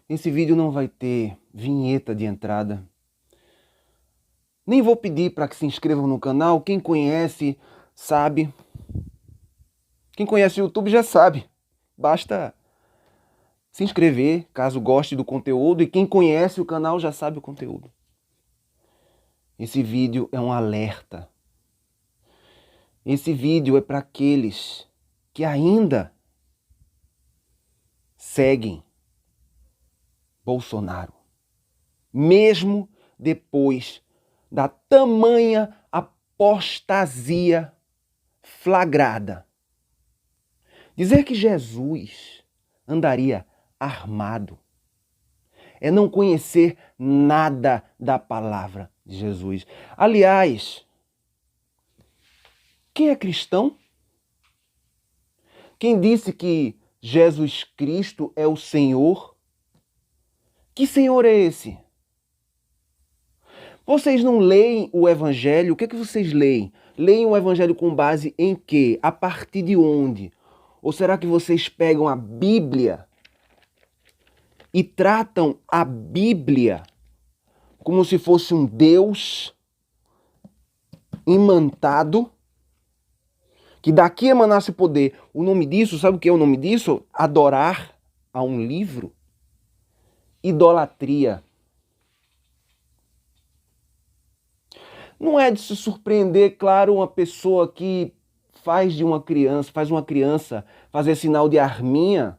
Esse vídeo não vai ter vinheta de entrada. Nem vou pedir para que se inscrevam no canal. Quem conhece, sabe. Quem conhece o YouTube já sabe. Basta se inscrever, caso goste do conteúdo. E quem conhece o canal já sabe o conteúdo. Esse vídeo é um alerta. Esse vídeo é para aqueles que ainda seguem Bolsonaro, mesmo depois da tamanha apostasia flagrada. Dizer que Jesus andaria armado é não conhecer nada da palavra de Jesus. Aliás, quem é cristão? Quem disse que Jesus Cristo é o Senhor? Que Senhor é esse? Vocês não leem o Evangelho? O que é que vocês leem? Leem o Evangelho com base em quê? A partir de onde? Ou será que vocês pegam a Bíblia e tratam a Bíblia como se fosse um Deus imantado, que daqui emanasse poder? O nome disso, sabe o que é o nome disso? Adorar a um livro? Idolatria. Não é de se surpreender, claro, uma pessoa que faz uma criança fazer sinal de arminha,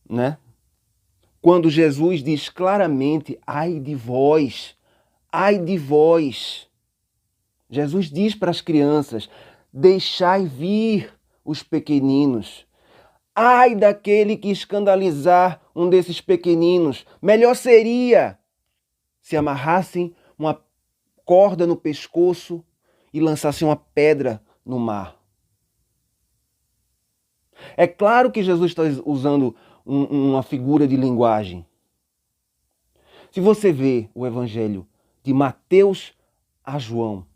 né? Quando Jesus diz claramente, ai de vós, ai de vós. Jesus diz para as crianças, deixai vir os pequeninos. Ai daquele que escandalizar um desses pequeninos. Melhor seria se amarrassem uma corda no pescoço e lançassem uma pedra no mar. É claro que Jesus está usando uma figura de linguagem. Se você vê o Evangelho de Mateus a João,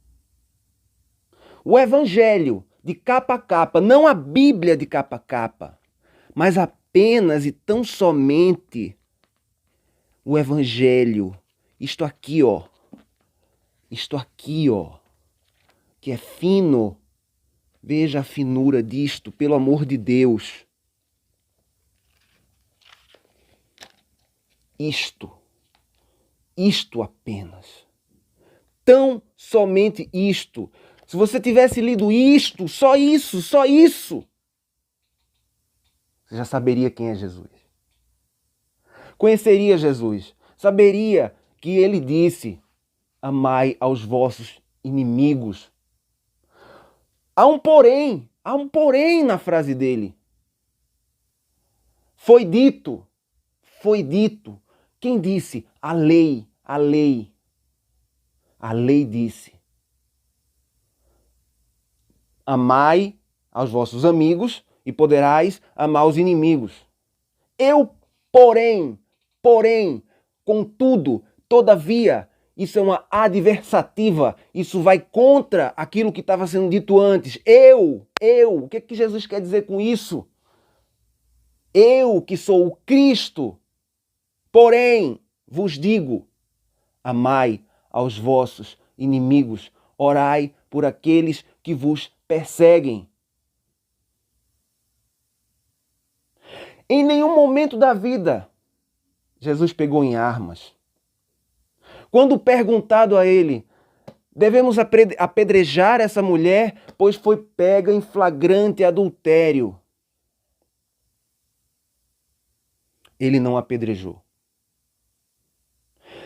o Evangelho de capa a capa, não a Bíblia de capa a capa, mas apenas e tão somente o Evangelho, isto aqui, ó, que é fino. Veja a finura disto, pelo amor de Deus. Isto apenas. Tão somente isto. Se você tivesse lido isto, só isso, você já saberia quem é Jesus. Conheceria Jesus. Saberia que ele disse, amai aos vossos inimigos. Há um porém na frase dele. Foi dito. Quem disse? A lei. A lei disse. Amai aos vossos amigos e poderás amar os inimigos. Eu, porém, contudo, todavia, isso é uma adversativa, isso vai contra aquilo que estava sendo dito antes. O que é que Jesus quer dizer com isso? Eu, que sou o Cristo, porém, vos digo, amai aos vossos inimigos, orai por aqueles que vos perseguem. Em nenhum momento da vida, Jesus pegou em armas. Quando perguntado a ele, devemos apedrejar essa mulher, pois foi pega em flagrante adultério. Ele não apedrejou.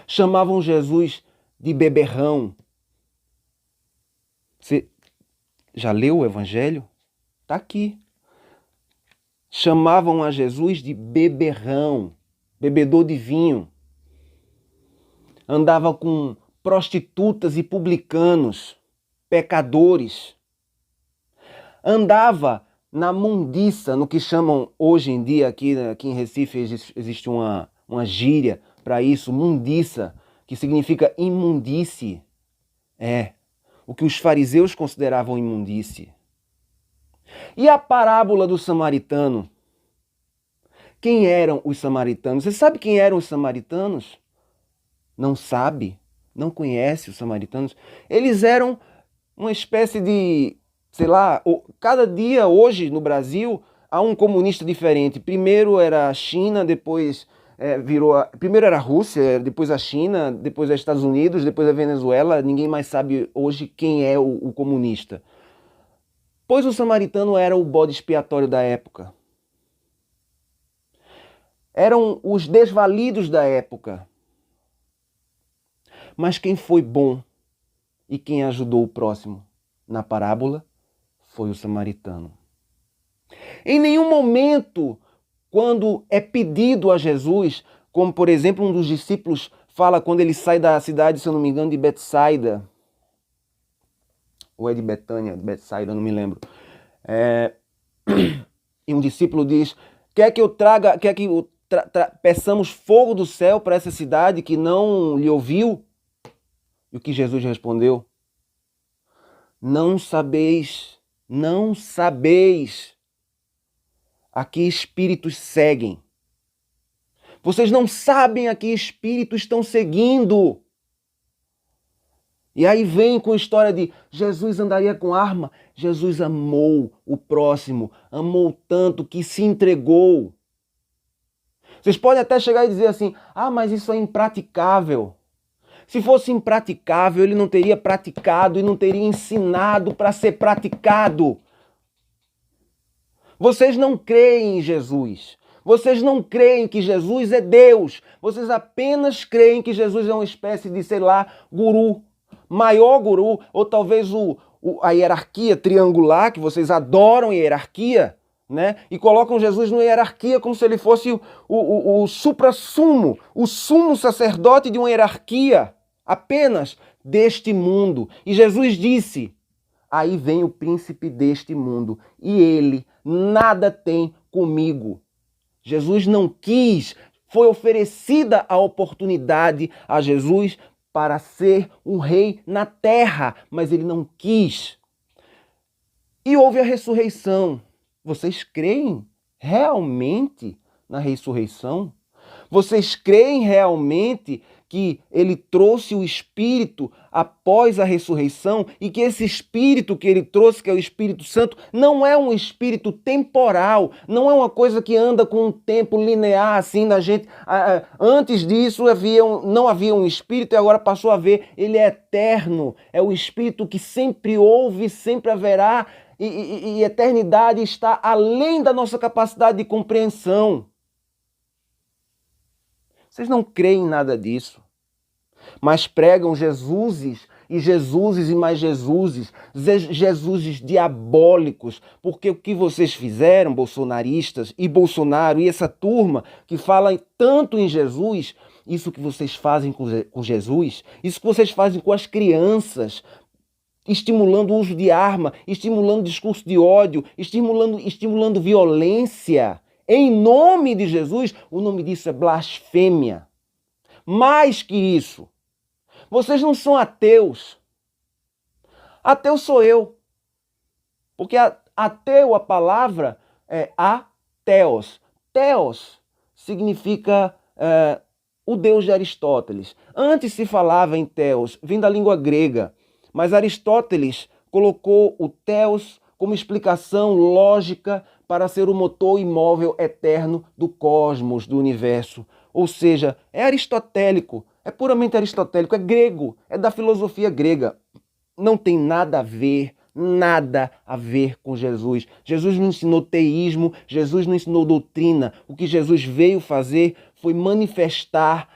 Chamavam Jesus de beberrão. Você já leu o Evangelho? Está aqui. Chamavam a Jesus de beberrão, bebedor de vinho. Andava com prostitutas e publicanos, pecadores. Andava na mundiça, no que chamam hoje em dia, aqui em Recife existe uma gíria para isso, mundiça, que significa imundície. É, o que os fariseus consideravam imundície. E a parábola do samaritano? Quem eram os samaritanos? Você sabe quem eram os samaritanos? Não sabe? Não conhece os samaritanos? Eles eram uma espécie de, sei lá, cada dia hoje no Brasil há um comunista diferente. Primeiro era a China, depois primeiro era a Rússia, depois a China, depois os Estados Unidos, depois a Venezuela. Ninguém mais sabe hoje quem é o comunista. Pois o samaritano era o bode expiatório da época. Eram os desvalidos da época. Mas quem foi bom e quem ajudou o próximo na parábola foi o samaritano. Em nenhum momento, quando é pedido a Jesus, como por exemplo um dos discípulos fala quando ele sai da cidade, se eu não me engano, de Betsaida, ou é de Betânia, de Betsaida, não me lembro. E um discípulo diz, quer que peçamos fogo do céu para essa cidade que não lhe ouviu? E o que Jesus respondeu? Não sabeis a que espíritos seguem. Vocês não sabem a que espíritos estão seguindo. E aí vem com a história de Jesus andaria com arma. Jesus amou o próximo, amou tanto que se entregou. Vocês podem até chegar e dizer assim, mas isso é impraticável. Se fosse impraticável, ele não teria praticado e não teria ensinado para ser praticado. Vocês não creem em Jesus. Vocês não creem que Jesus é Deus. Vocês apenas creem que Jesus é uma espécie de, sei lá, guru, maior guru, ou talvez a hierarquia triangular, que vocês adoram hierarquia, né? E colocam Jesus na hierarquia como se ele fosse o suprassumo, o sumo sacerdote de uma hierarquia apenas deste mundo. E Jesus disse, aí vem o príncipe deste mundo e ele nada tem comigo. Jesus não quis, foi oferecida a oportunidade a Jesus para ser um rei na terra, mas ele não quis. E houve a ressurreição. Vocês creem realmente na ressurreição? Vocês creem realmente que ele trouxe o Espírito após a ressurreição e que esse Espírito que ele trouxe, que é o Espírito Santo, não é um Espírito temporal, não é uma coisa que anda com um tempo linear assim na gente. Antes disso não havia um Espírito e agora passou a haver. Ele é eterno, é o Espírito que sempre houve, sempre haverá e eternidade está além da nossa capacidade de compreensão. Vocês não creem em nada disso, mas pregam Jesuses e mais Jesuses diabólicos, porque o que vocês fizeram, bolsonaristas e Bolsonaro e essa turma que fala tanto em Jesus, isso que vocês fazem com Jesus, isso que vocês fazem com as crianças, estimulando o uso de arma, estimulando discurso de ódio, estimulando violência, em nome de Jesus, o nome disso é blasfêmia. Mais que isso, vocês não são ateus. Ateu sou eu. Porque ateu, a palavra é ateos. Theos significa o Deus de Aristóteles. Antes se falava em Theos, vem da língua grega, mas Aristóteles colocou o Theos como explicação lógica para ser o motor imóvel eterno do cosmos, do universo. Ou seja, é aristotélico, é puramente aristotélico, é grego, é da filosofia grega. Não tem nada a ver com Jesus. Jesus não ensinou teísmo, Jesus não ensinou doutrina. O que Jesus veio fazer foi manifestar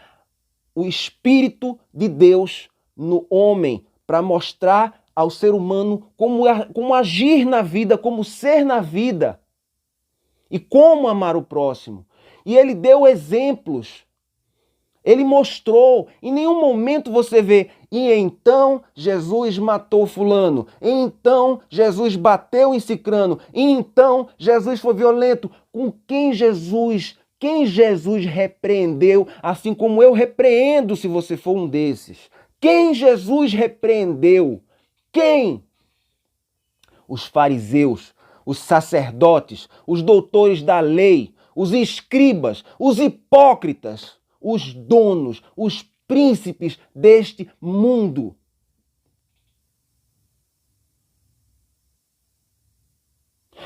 o Espírito de Deus no homem, para mostrar ao ser humano como agir na vida, como ser na vida e como amar o próximo. E ele deu exemplos, ele mostrou, em nenhum momento você vê, e então Jesus matou fulano, e então Jesus bateu em cicrano, e então Jesus foi violento. Com quem Jesus repreendeu, assim como eu repreendo se você for um desses? Quem Jesus repreendeu? Quem? Os fariseus, os sacerdotes, os doutores da lei, os escribas, os hipócritas, os donos, os príncipes deste mundo.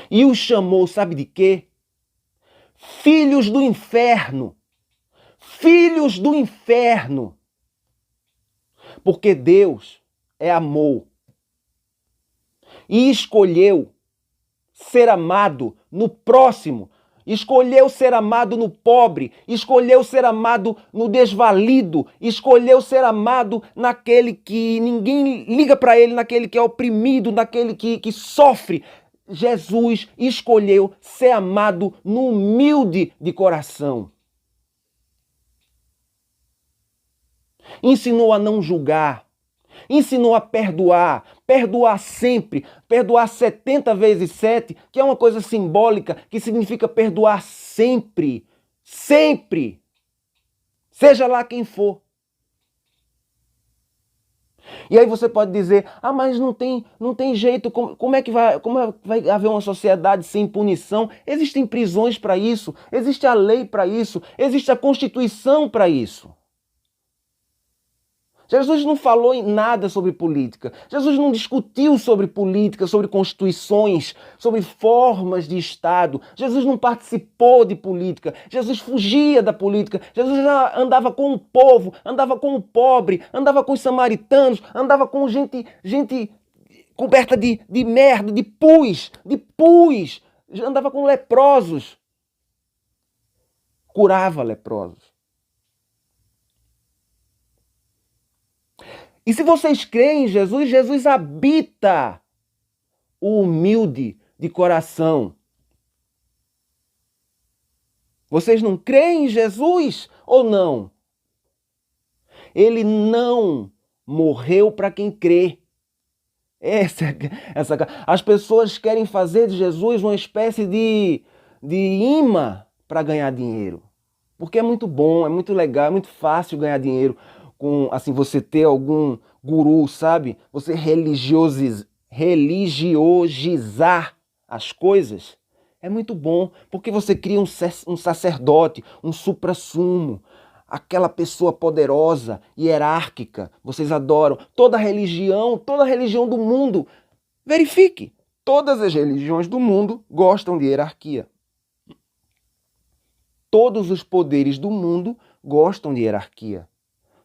E os chamou, sabe de quê? Filhos do inferno. Filhos do inferno. Porque Deus é amor. E escolheu ser amado no próximo. Escolheu ser amado no pobre, escolheu ser amado no desvalido, escolheu ser amado naquele que ninguém liga para ele, naquele que é oprimido, naquele que sofre. Jesus escolheu ser amado no humilde de coração. Ensinou a não julgar, ensinou a perdoar, perdoar sempre, perdoar 70 vezes 7, que é uma coisa simbólica, que significa perdoar sempre, sempre, seja lá quem for. E aí você pode dizer, mas não tem jeito, como é que vai haver uma sociedade sem punição? Existem prisões para isso, existe a lei para isso, existe a Constituição para isso. Jesus não falou em nada sobre política. Jesus não discutiu sobre política, sobre constituições, sobre formas de Estado. Jesus não participou de política. Jesus fugia da política. Jesus já andava com o povo, andava com o pobre, andava com os samaritanos, andava com gente coberta de merda, de pus, andava com leprosos. Curava leprosos. E se vocês creem em Jesus, Jesus habita o humilde de coração. Vocês não creem em Jesus ou não? Ele não morreu para quem crê. As pessoas querem fazer de Jesus uma espécie de imã para ganhar dinheiro. Porque é muito bom, é muito legal, é muito fácil ganhar dinheiro com, assim, você ter algum guru, sabe? Você religiosizar as coisas. É muito bom, porque você cria um sacerdote, um suprassumo, aquela pessoa poderosa, hierárquica. Vocês adoram. Toda religião do mundo, verifique, todas as religiões do mundo gostam de hierarquia. Todos os poderes do mundo gostam de hierarquia.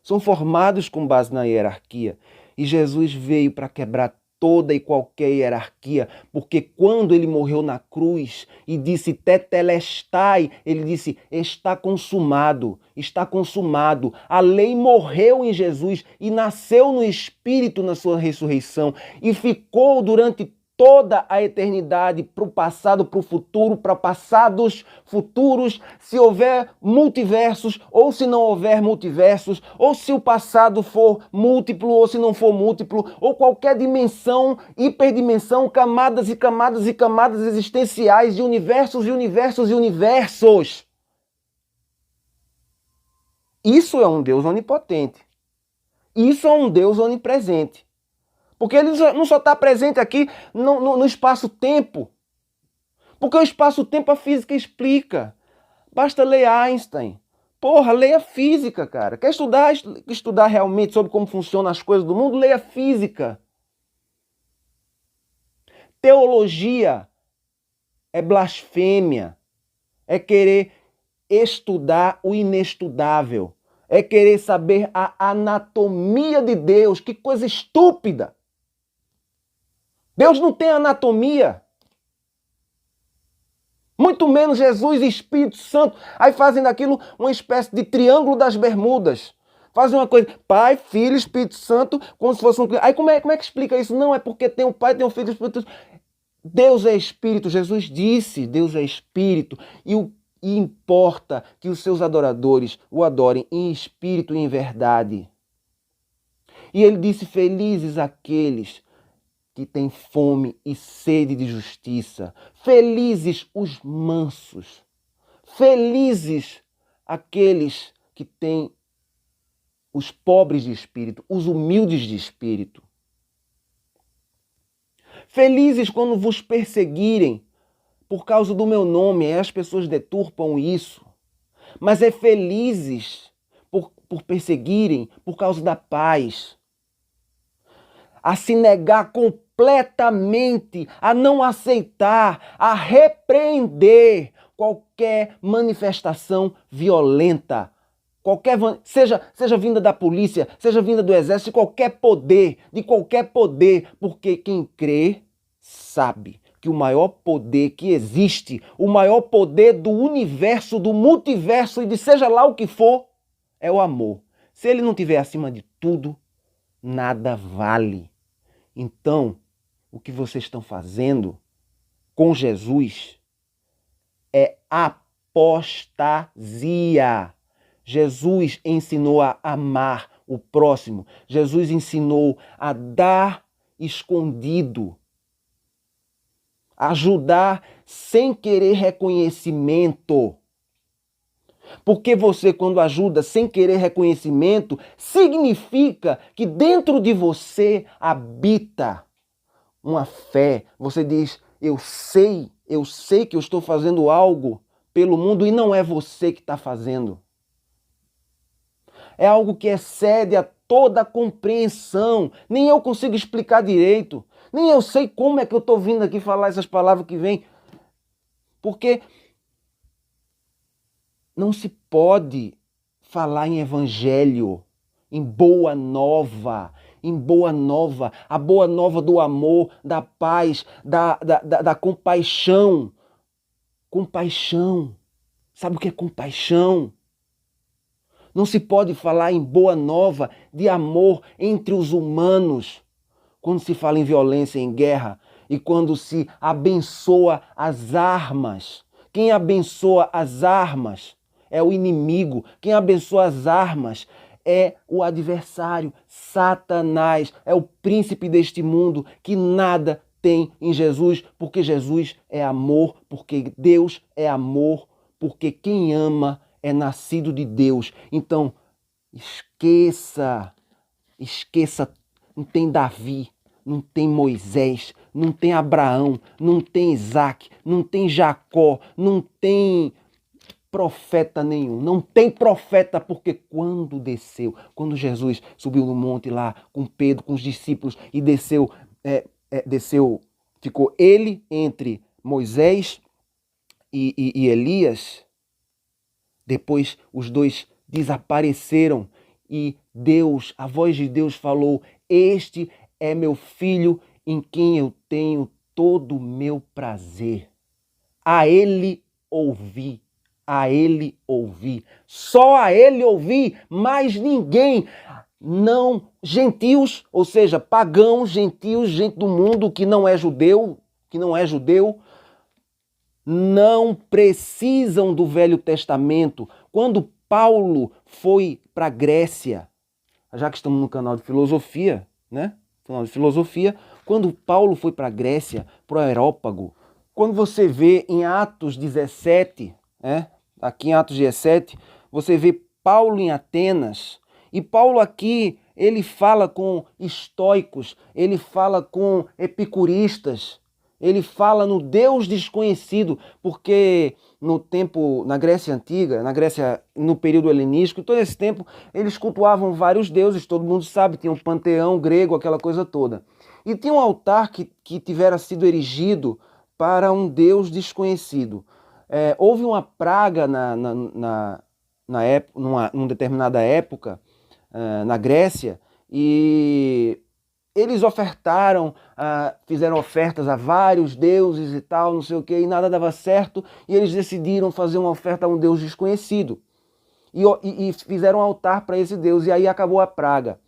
São formados com base na hierarquia. E Jesus veio para quebrar toda e qualquer hierarquia, porque quando ele morreu na cruz e disse tetelestai, ele disse está consumado, está consumado. A lei morreu em Jesus e nasceu no Espírito na sua ressurreição e ficou durante toda a eternidade, para o passado, para o futuro, para passados futuros, se houver multiversos ou se não houver multiversos, ou se o passado for múltiplo ou se não for múltiplo, ou qualquer dimensão, hiperdimensão, camadas e camadas e camadas existenciais de universos e universos e universos. Isso é um Deus onipotente. Isso é um Deus onipresente. Porque ele não só está presente aqui no espaço-tempo. Porque o espaço-tempo a física explica. Basta ler Einstein. Porra, leia física, cara. Quer estudar realmente sobre como funcionam as coisas do mundo? Leia física. Teologia é blasfêmia. É querer estudar o inestudável. É querer saber a anatomia de Deus. Que coisa estúpida. Deus não tem anatomia. Muito menos Jesus e Espírito Santo. Aí fazem daquilo uma espécie de triângulo das Bermudas. Fazem uma coisa, Pai, Filho, Espírito Santo, como se fosse um... Aí como é que explica isso? Não, é porque tem um Pai, tem um Filho, tem um Espírito Santo. Deus é Espírito. Jesus disse, Deus é Espírito. E importa que os seus adoradores o adorem em espírito e em verdade. E ele disse, felizes aqueles que têm fome e sede de justiça. Felizes os mansos. Felizes aqueles que têm os pobres de espírito, os humildes de espírito. Felizes quando vos perseguirem por causa do meu nome, as pessoas deturpam isso. Mas é felizes por perseguirem por causa da paz. A se negar completamente, a não aceitar, a repreender qualquer manifestação violenta. Seja vinda da polícia, seja vinda do exército, de qualquer poder, porque quem crê sabe que o maior poder que existe, o maior poder do universo, do multiverso e de seja lá o que for, é o amor. Se ele não estiver acima de tudo, nada vale. Então, o que vocês estão fazendo com Jesus é apostasia. Jesus ensinou a amar o próximo. Jesus ensinou a dar escondido. Ajudar sem querer reconhecimento. Porque você, quando ajuda sem querer reconhecimento, significa que dentro de você habita uma fé. Você diz, eu sei que eu estou fazendo algo pelo mundo e não é você que está fazendo. É algo que excede a toda a compreensão. Nem eu consigo explicar direito. Nem eu sei como é que eu estou vindo aqui falar essas palavras que vêm. Porque não se pode falar em evangelho, em boa nova, a boa nova do amor, da paz, da compaixão. Compaixão. Sabe o que é compaixão? Não se pode falar em boa nova de amor entre os humanos quando se fala em violência, em guerra e quando se abençoa as armas. Quem abençoa as armas é o inimigo. Quem abençoa as armas é o adversário, Satanás, é o príncipe deste mundo que nada tem em Jesus, porque Jesus é amor, porque Deus é amor, porque quem ama é nascido de Deus. Então, esqueça, não tem Davi, não tem Moisés, não tem Abraão, não tem Isaac, não tem Jacó, não tem profeta nenhum. Não tem profeta, porque quando Jesus subiu no monte lá com Pedro, com os discípulos e desceu, ficou ele entre Moisés e Elias. Depois os dois desapareceram e Deus, a voz de Deus falou: este é meu filho em quem eu tenho todo o meu prazer. A ele ouvi, só a ele ouvi, mais ninguém. Não, gentios, ou seja, pagãos, gentios, gente do mundo que não é judeu, não precisam do Velho Testamento. Quando Paulo foi para a Grécia, já que estamos no canal de filosofia, né? Quando Paulo foi para a Grécia, para o Areópago, quando você vê em Atos 17, aqui em Atos 17, você vê Paulo em Atenas, e Paulo aqui, ele fala com estoicos, ele fala com epicuristas, ele fala no Deus desconhecido, porque na Grécia Antiga, no período helenístico, todo esse tempo, eles cultuavam vários deuses, todo mundo sabe, tinha um panteão grego, aquela coisa toda. E tinha um altar que tivera sido erigido para um Deus desconhecido. Houve uma praga numa determinada época, na Grécia, e eles fizeram ofertas a vários deuses e tal, não sei o que, e nada dava certo, e eles decidiram fazer uma oferta a um Deus desconhecido. E fizeram um altar para esse Deus, e aí acabou a praga.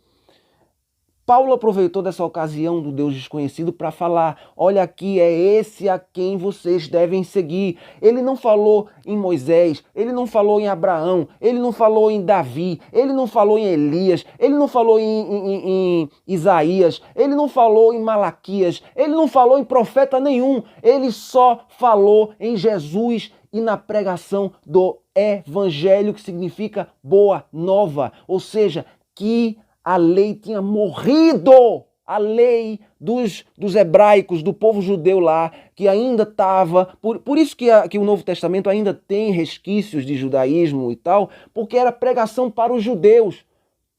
Paulo aproveitou dessa ocasião do Deus desconhecido para falar: olha aqui, é esse a quem vocês devem seguir. Ele não falou em Moisés, ele não falou em Abraão, ele não falou em Davi, ele não falou em Elias, ele não falou em Isaías, ele não falou em Malaquias, ele não falou em profeta nenhum. Ele só falou em Jesus e na pregação do Evangelho, que significa boa nova, ou seja, que a lei tinha morrido a lei dos hebraicos, do povo judeu lá, que ainda estava... Por isso que o Novo Testamento ainda tem resquícios de judaísmo e tal, porque era pregação para os judeus.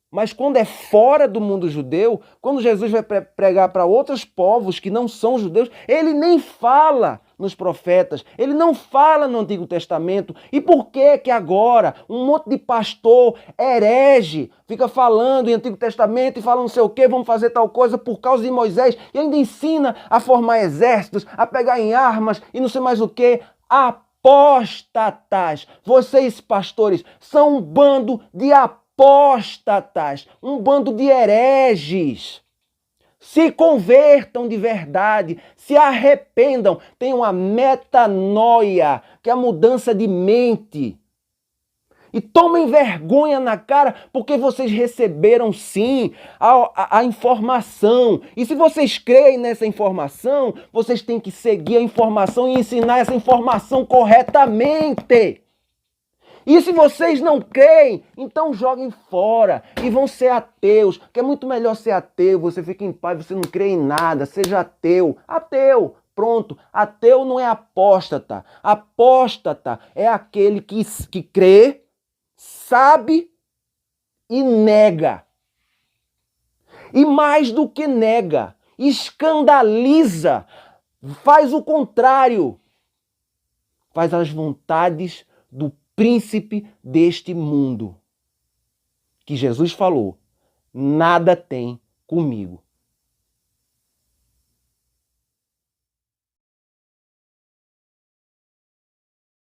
Mas quando é fora do mundo judeu, quando Jesus vai pregar para outros povos que não são judeus, ele nem fala nos profetas, ele não fala no Antigo Testamento. E por que que agora um monte de pastor herege fica falando em Antigo Testamento e fala não sei o que, vamos fazer tal coisa por causa de Moisés, e ainda ensina a formar exércitos, a pegar em armas e não sei mais o que? Apóstatas! Vocês, pastores, são um bando de apóstatas, um bando de hereges. Se convertam de verdade, se arrependam, tenham a metanoia, que é a mudança de mente. E tomem vergonha na cara, porque vocês receberam sim a informação. E se vocês creem nessa informação, vocês têm que seguir a informação e ensinar essa informação corretamente. E se vocês não creem, então joguem fora e vão ser ateus, que é muito melhor ser ateu, você fica em paz, você não crê em nada, seja ateu. Ateu, pronto. Ateu não é apóstata. Apóstata é aquele que crê, sabe e nega. E mais do que nega, escandaliza, faz o contrário, faz as vontades do príncipe deste mundo, que Jesus falou, nada tem comigo.